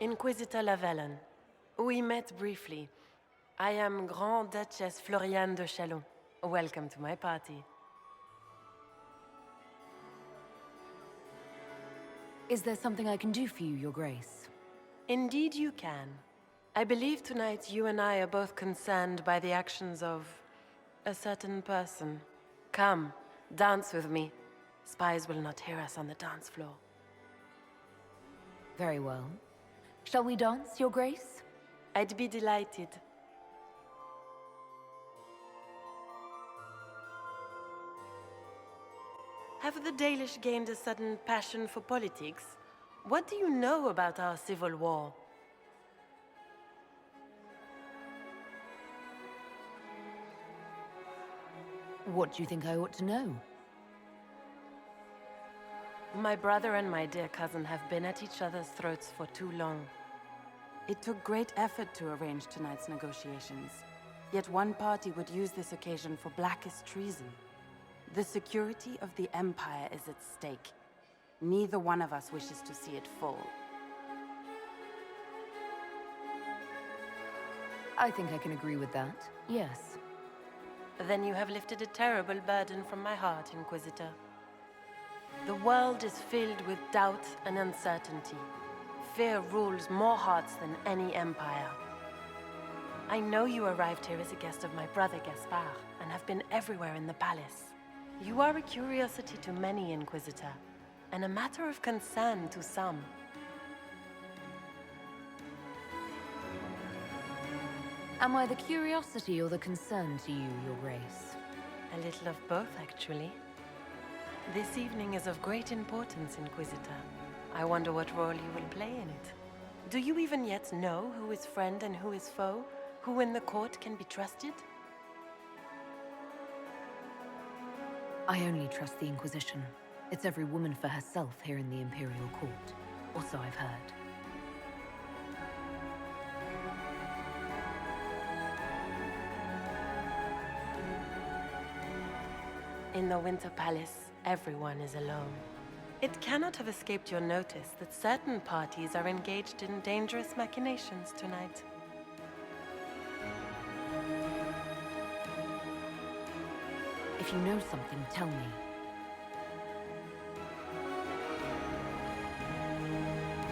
Inquisitor Lavellen. We met briefly. I am Grand Duchess Floriane de Chalon. Welcome to my party. Is there something I can do for you, Your Grace? Indeed you can. I believe tonight you and I are both concerned by the actions of a certain person. Come, dance with me. Spies will not hear us on the dance floor. Very well. Shall we dance, Your Grace? I'd be delighted. Have the Dalish gained a sudden passion for politics? What do you know about our civil war? What do you think I ought to know? My brother and my dear cousin have been at each other's throats for too long. It took great effort to arrange tonight's negotiations. Yet one party would use this occasion for blackest treason. The security of the Empire is at stake. Neither one of us wishes to see it fall. I think I can agree with that, yes. Then you have lifted a terrible burden from my heart, Inquisitor. The world is filled with doubt and uncertainty. Fear rules more hearts than any empire. I know you arrived here as a guest of my brother Gaspard, and have been everywhere in the palace. You are a curiosity to many, Inquisitor, and a matter of concern to some. Am I the curiosity or the concern to you, Your Grace? A little of both, actually. This evening is of great importance, Inquisitor. I wonder what role you will play in it. Do you even yet know who is friend and who is foe? Who in the court can be trusted? I only trust the Inquisition. It's every woman for herself here in the Imperial Court. Or so I've heard. In the Winter Palace, everyone is alone. It cannot have escaped your notice that certain parties are engaged in dangerous machinations tonight. If you know something, tell me.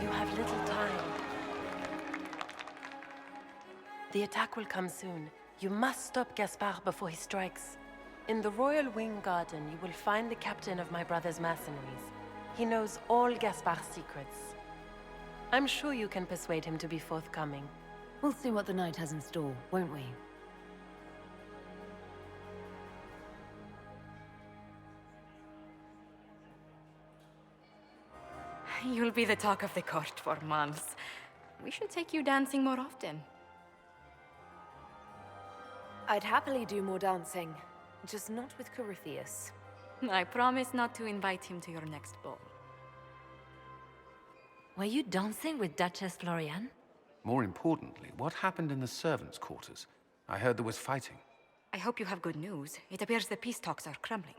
You have little time. The attack will come soon. You must stop Gaspard before he strikes. In the Royal Wing Garden, you will find the captain of my brother's mercenaries. He knows all Gaspard's secrets. I'm sure you can persuade him to be forthcoming. We'll see what the night has in store, won't we? You'll be the talk of the court for months. We should take you dancing more often. I'd happily do more dancing, just not with Corypheus. I promise not to invite him to your next ball. Were you dancing with Duchess Floriane? More importantly, what happened in the servants' quarters? I heard there was fighting. I hope you have good news. It appears the peace talks are crumbling.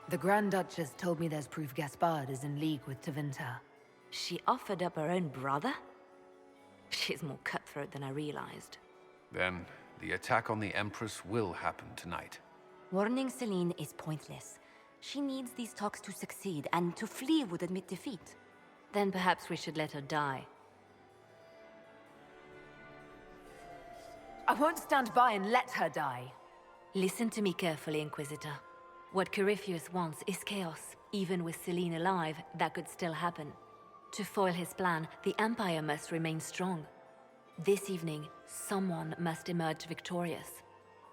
The Grand Duchess told me there's proof Gaspard is in league with Tevinter. She offered up her own brother? She's more cutthroat than I realized. Then, the attack on the Empress will happen tonight. Warning Celine is pointless. She needs these talks to succeed, and to flee would admit defeat. Then perhaps we should let her die. I won't stand by and let her die. Listen to me carefully, Inquisitor. What Corypheus wants is chaos. Even with Celine alive, that could still happen. To foil his plan, the Empire must remain strong. This evening, someone must emerge victorious.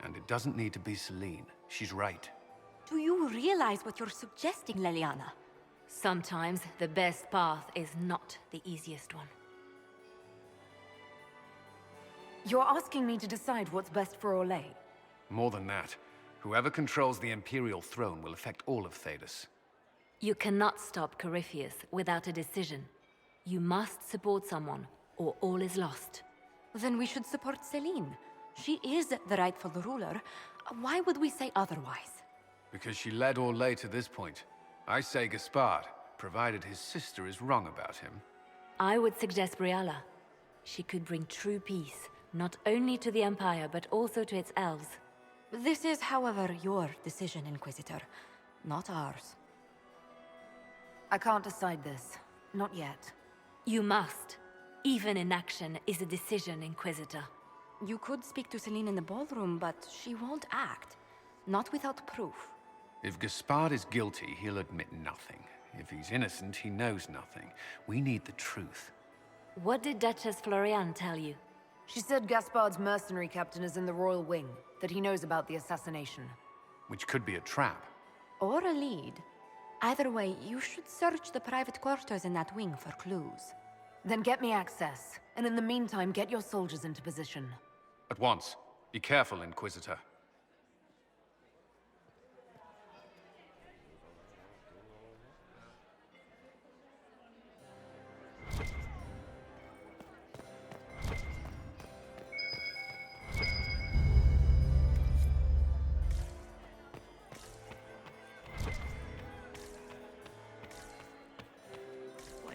And it doesn't need to be Celine. She's right. Do you realize what you're suggesting, Leliana? Sometimes the best path is not the easiest one. You're asking me to decide what's best for Orlais? More than that, whoever controls the Imperial throne will affect all of Thedas. You cannot stop Corypheus without a decision. You must support someone, or all is lost. Then we should support Celine. She is the rightful ruler. Why would we say otherwise? Because she led Orlais to this point. I say Gaspard, provided his sister is wrong about him. I would suggest Briala. She could bring true peace, not only to the Empire, but also to its elves. This is, however, your decision, Inquisitor, not ours. I can't decide this. Not yet. You must. Even inaction is a decision, Inquisitor. You could speak to Celine in the ballroom, but she won't act. Not without proof. If Gaspard is guilty, he'll admit nothing. If he's innocent, he knows nothing. We need the truth. What did Duchess Floriane tell you? She said Gaspard's mercenary captain is in the Royal Wing, that he knows about the assassination. Which could be a trap. Or a lead. Either way, you should search the private quarters in that wing for clues. Then get me access, and in the meantime, get your soldiers into position. At once. Be careful, Inquisitor.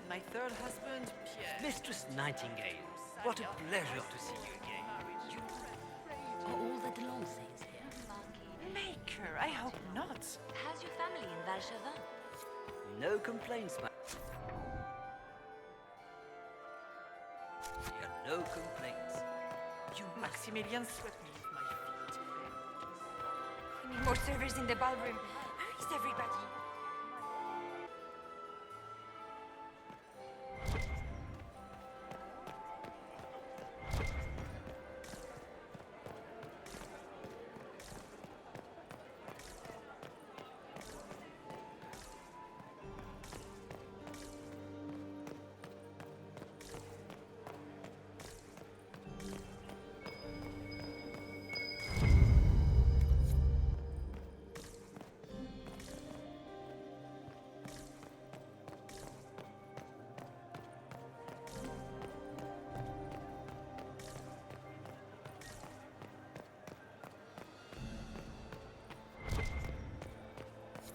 My third husband, Pierre. Mistress Nightingale, what a pleasure to see you again. Are all the Delancey's here? Maker, I hope not. How's your family in Valchevin? No complaints, ma. Yeah, no complaints. You Maximilian swept me with my feet. We need more servers in the ballroom. Where is everybody?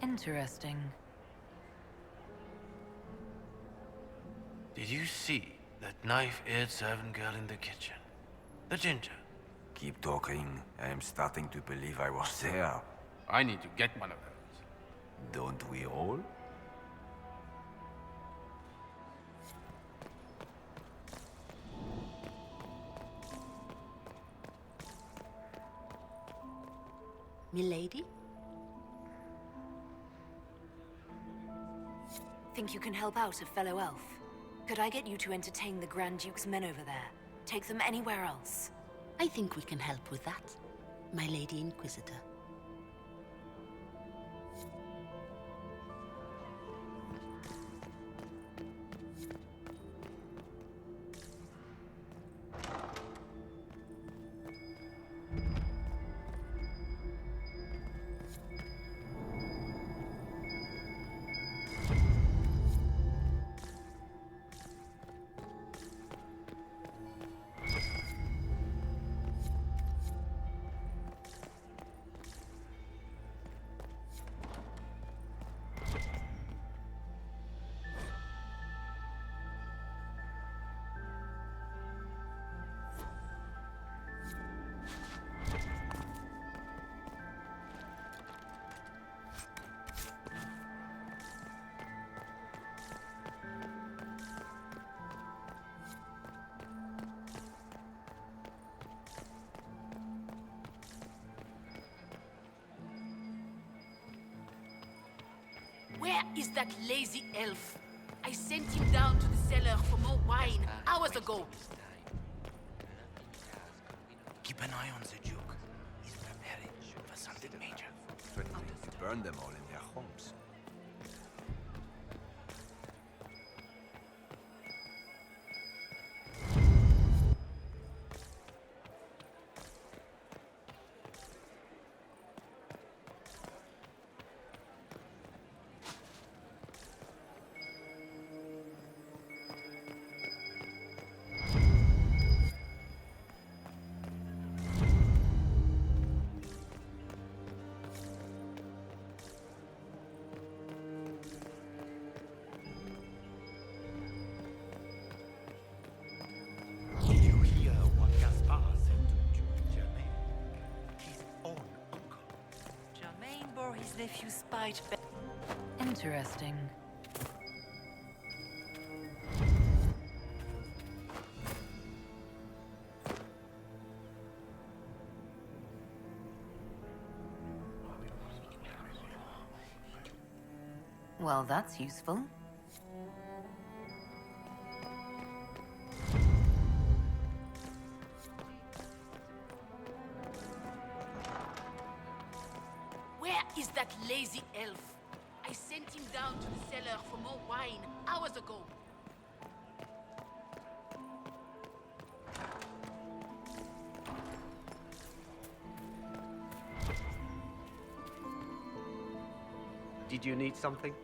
Interesting. Did you see that knife-eared servant girl in the kitchen? The ginger. Keep talking. I am starting to believe I was there. I need to get one of those. Don't we all? Milady? Think you can help out a fellow elf? Could I get you to entertain the Grand Duke's men over there? Take them anywhere else? I think we can help with that, my Lady Inquisitor. Where is that lazy elf? I sent him down to the cellar for more wine hours ago. Keep an eye on the Duke. He's preparing for something major. Threatening to burn them all in their homes. nephew spite. Interesting. Well, that's useful. Where is that lazy elf? I sent him down to the cellar for more wine hours ago. Did you need something?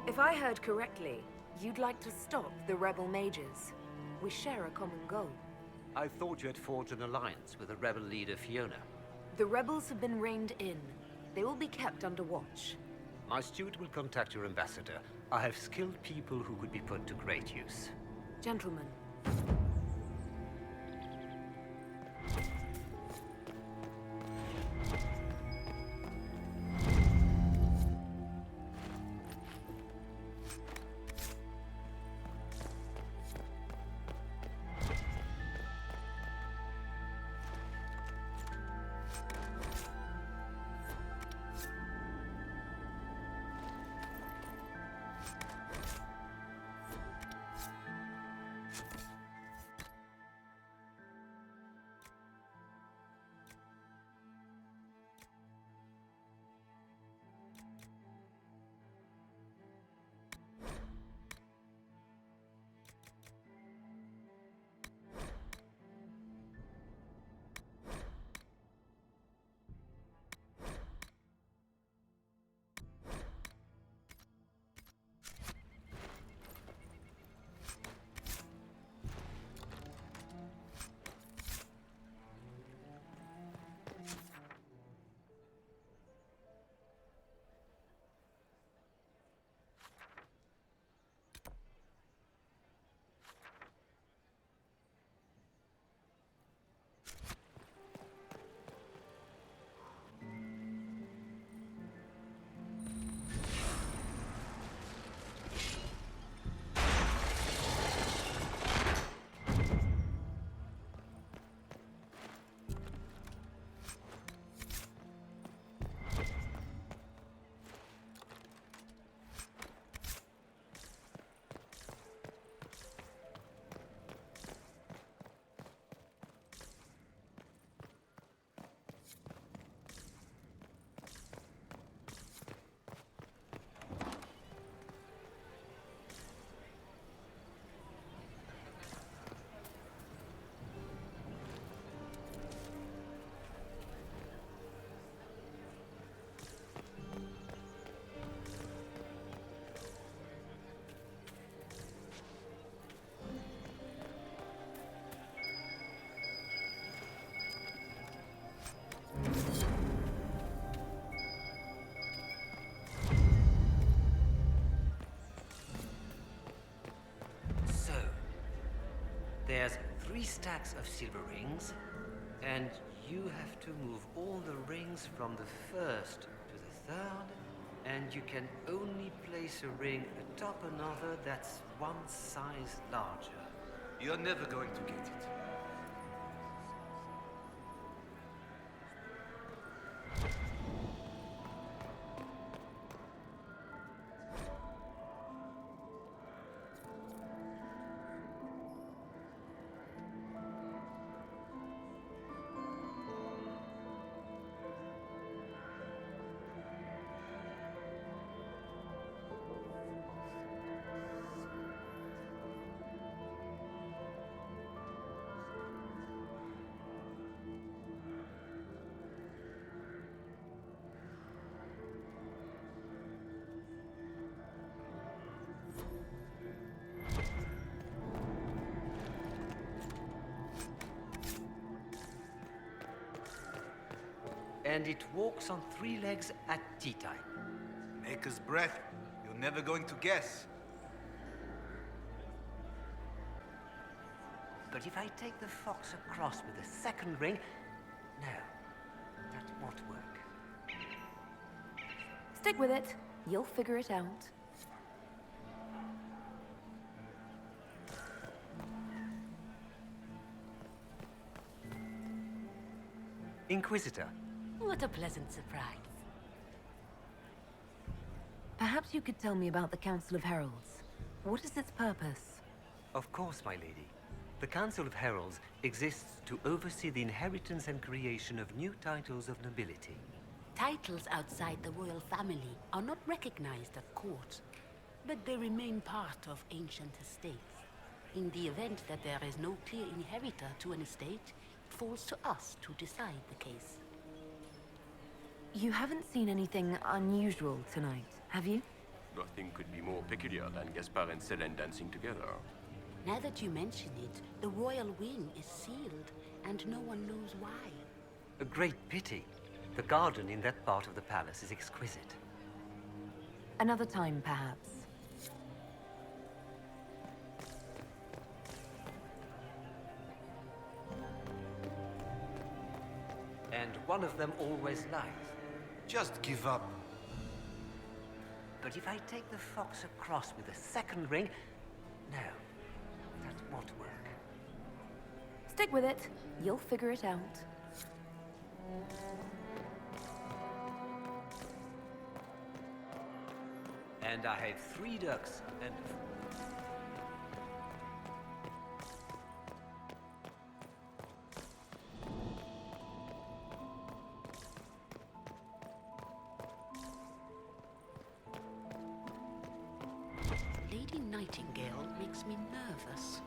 If I heard correctly, you'd like to stop the rebel mages. We share a common goal. I thought you had forged an alliance with the rebel leader Fiona. The rebels have been reined in. They will be kept under watch. My steward will contact your ambassador. I have skilled people who could be put to great use. Gentlemen. There's 3 stacks of silver rings, and you have to move all the rings from the first to the third, and you can only place a ring atop another that's 1 size larger. You're never going to get it. And it walks on 3 legs at tea time. Maker's breath. You're never going to guess. But if I take the fox across with the second ring... No, that won't work. Stick with it. You'll figure it out. Inquisitor. What a pleasant surprise. Perhaps you could tell me about the Council of Heralds. What is its purpose? Of course, my lady. The Council of Heralds exists to oversee the inheritance and creation of new titles of nobility. Titles outside the royal family are not recognized at court, but they remain part of ancient estates. In the event that there is no clear inheritor to an estate, it falls to us to decide the case. You haven't seen anything unusual tonight, have you? Nothing could be more peculiar than Gaspar and Selene dancing together. Now that you mention it, the royal wing is sealed, and no one knows why. A great pity. The garden in that part of the palace is exquisite. Another time, perhaps. And one of them always lies. Just give up. But if I take the fox across with the second ring... No, that won't work. Stick with it. You'll figure it out. And I have 3 ducks and... Lady Nightingale makes me nervous.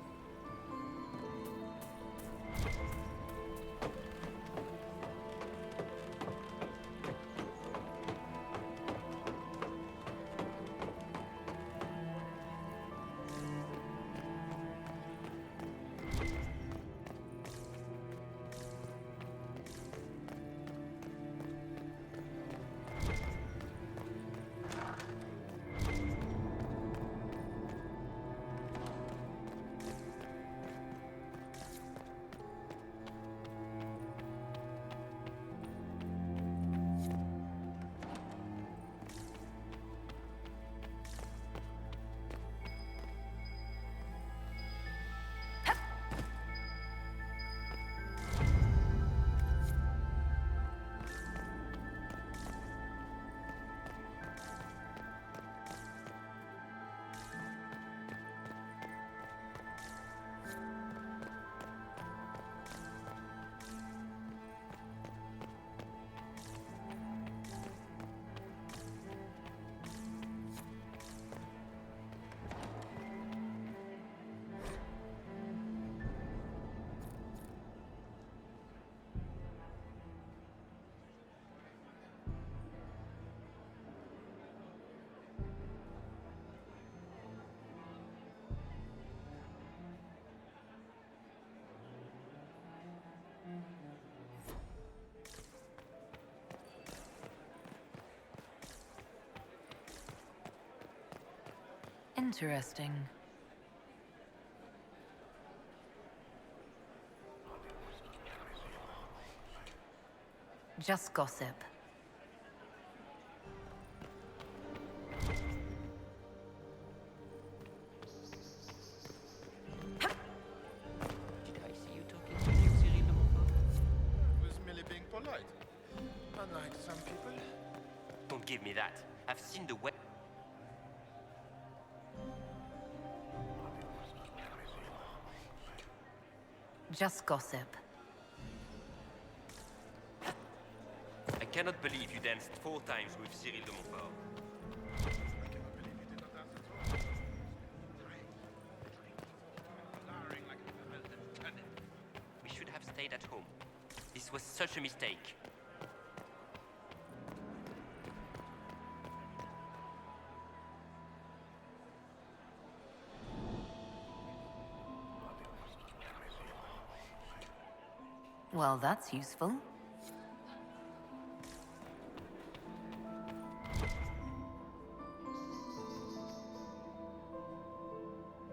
Interesting. Just gossip. Did I see you talking to Cyril de Montfort? I was merely being polite. Unlike some people. Don't give me that. I've seen the way. Just gossip. I cannot believe you danced 4 times with Cyril de Montfort. I cannot believe you did not dance at all. Lowering like a melted turnip. We should have stayed at home. This was such a mistake. Well, that's useful.